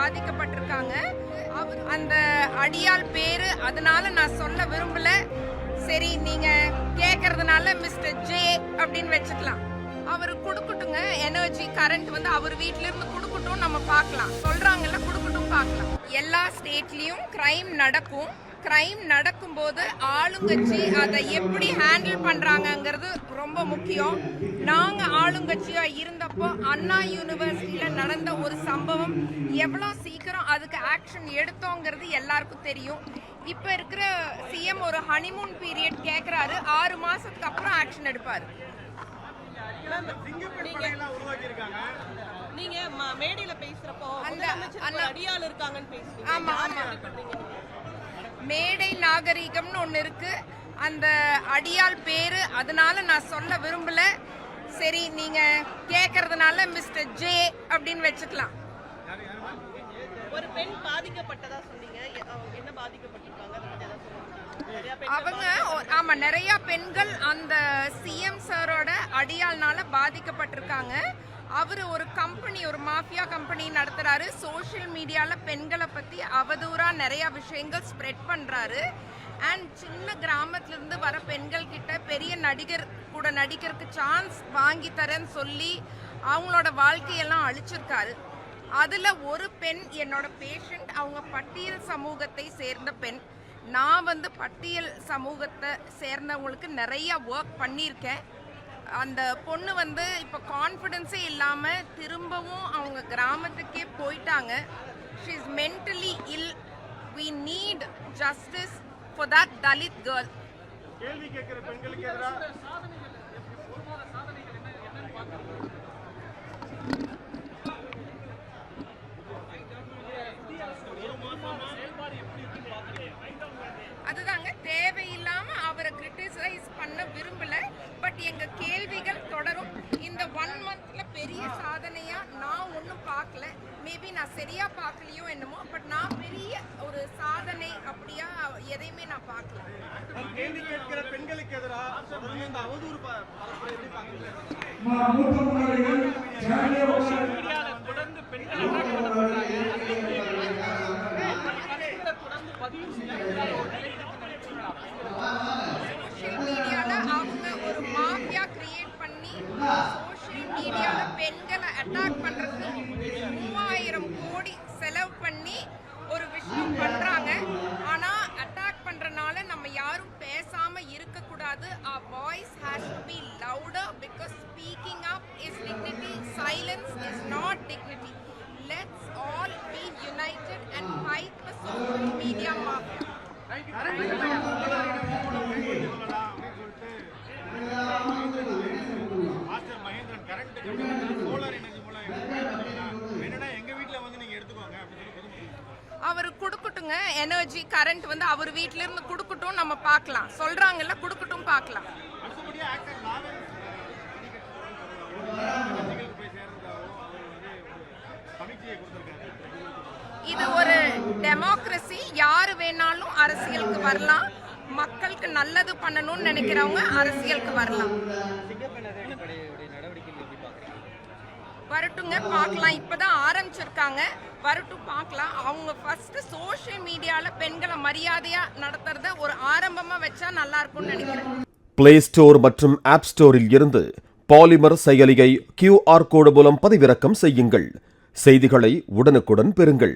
பாதிக்கப்பட்டிருக்காங்க. அந்த அடியாள் பேரு அதனால நான் சொல்ல விரும்பல. சரி, நீங்க கேக்குறதுனால மிஸ்டர் ஜே அப்படின்னு வச்சுக்கலாம். அவரு குடுக்கட்டுங்க, எனர்ஜி கரண்ட் வந்து அவர் வீட்ல இருந்து குடுக்கட்டும், நம்ம பார்க்கலாம். சொல்றாங்கல்ல, குடுக்கட்டும், பார்க்கலாம். எல்லா ஸ்டேட்லயும் கிரைம் நடக்கும். கிரைம் நடக்கும்போது ஆளுங்கட்சி அதை எப்படி ஹேண்டில் பண்றாங்கங்கிறது ரொம்ப முக்கியம். நாங்க ஆளுங்கட்சியா இருந்தப்போ அண்ணா யூனிவர்சிட்டியில நடந்த ஒரு சம்பவம் எவ்வளவு சீக்கிரம் அதுக்கு ஆக்ஷன் எடுத்தோங்கிறது எல்லாருக்கும் தெரியும். இப்ப இருக்கிற சிஎம் ஒரு ஹனிமூன் பீரியட் கேக்குறாரு, 6 மாசத்துக்கு அப்புறம் ஆக்ஷன் எடுப்பாரு. நீங்க மேடையில பேசுறப்போ அடியாள் இருக்காங்கன்னு பேசுறீங்க. ஆமா ஆமா, மேடை நாகரிகம்னு ஒண்ணு இருக்கு. அந்த அடியாள் பேரு அதனால நான் சொல்ல விரும்பல. சரி, நீங்க கேக்குறதுனால மிஸ்டர் ஜே அப்படின்னு வச்சுக்கலாம். ஒரு பெண் பாதிக்கப்பட்டதா சொன்னீங்க, என்ன பாதிக்கப்பட்டிருக்காங்க? அவங்க ஆமா, நிறைய பெண்கள் அந்த சிஎம் சாரோட அடியாள்னால பாதிக்கப்பட்டிருக்காங்க. அவரு ஒரு கம்பெனி, ஒரு மாஃபியா கம்பெனி நடத்துறாரு. சோஷியல் மீடியால பெண்களை பத்தி அவதூறா நிறைய விஷயங்கள் ஸ்ப்ரெட் பண்றாரு. அண்ட் சின்ன கிராமத்துல இருந்து வர பெண்கள் கிட்ட பெரிய நடிகர் கூட நடிக்கிறதுக்கு சான்ஸ் வாங்கி தரேன்னு சொல்லி அவங்களோட வாழ்க்கையெல்லாம் அழிச்சிருக்காரு. அதுல ஒரு பெண் என்னோட பேஷண்ட். அவங்க பட்டியல் சமூகத்தை சேர்ந்த பெண். நான் வந்து பட்டியல் சமூகத்தை சேர்ந்தவங்களுக்கு நிறைய ஒர்க் பண்ணியிருக்கேன். அந்த பொண்ணு வந்து இப்போ கான்ஃபிடென்ஸே இல்லாமல் திரும்பவும் அவங்க கிராமத்துக்கே போயிட்டாங்க. She is mentally ill. We need justice for that Dalit girl. கேள்வி கேட்கிற பெண்களுக்கு எதிராக அதுதாங்க, தேவையில்லாம அவரை கிரிட்டிசைஸ் பண்ண விரும்பல. பட் எங்க கேள்விகள் தொடரும். இந்த 1 மந்த்ல பெரிய சாதனையா நான் ஒன்றும் பார்க்கல. மேபி நான் சரியா பார்க்கலையோ என்னமோ, பட் நான் பெரிய ஒரு சாதனை அப்படியா எதையுமே நான் பார்க்கல. கேள்வி கேட்கிற பெண்களுக்கு எதிராக இந்த அவதூறு தொடர்ந்து பெண்கள் சோஷியல் மீடியால அவங்க ஒரு மாஃபியா கிரியேட் பண்ணி சோஷியல் மீடியால பெண்களை அட்டாக் பண்றதுக்கு 3000 கோடி செலவு பண்ணி ஒரு விஷயம் பண்றாங்க. ஆனா அட்டாக் பண்றனால நம்ம யாரும் பேசாம இருக்க கூடாது. our voice has to be louder because speaking up is dignity, silence is not dignity. Let's all be united and fight the social media mafia. அவரு குடுக்கட்டுங்க, எனர்ஜி கரண்ட் வந்து அவர் வீட்ல இருந்து குடுக்கட்டும், நம்ம பார்க்கலாம். சொல்றாங்கல்ல, குடுக்கட்டும், பார்க்கலாம். இது ஒரு டெமோக்ரஸி. யாரு வேணாலும் அரசியலுக்கு வரலாம். மக்களுக்கு நல்லது பண்ணணும்னு நினைக்கிறவங்க அரசியலுக்கு வரலாம். வரட்டுங்க, பார்க்கலாம். இப்பதான் ஆரம்பிச்சிருக்காங்க, வரட்டும், பார்க்கலாம். அவங்க ஃபர்ஸ்ட் சோஷியல் மீடியால பெண்களை மரியாதையா நடத்துறத ஒரு ஆரம்பமா வச்சா நல்லா இருக்கும்னு நினைக்கிறேன். பிளே ஸ்டோர் மற்றும் ஆப் ஸ்டோரில் இருந்து பாலிமர் செயலியை QR கோடு மூலம் பதிவிறக்கம் செய்யுங்கள். செய்திகளை உடனுக்குடன் பெறுங்கள்.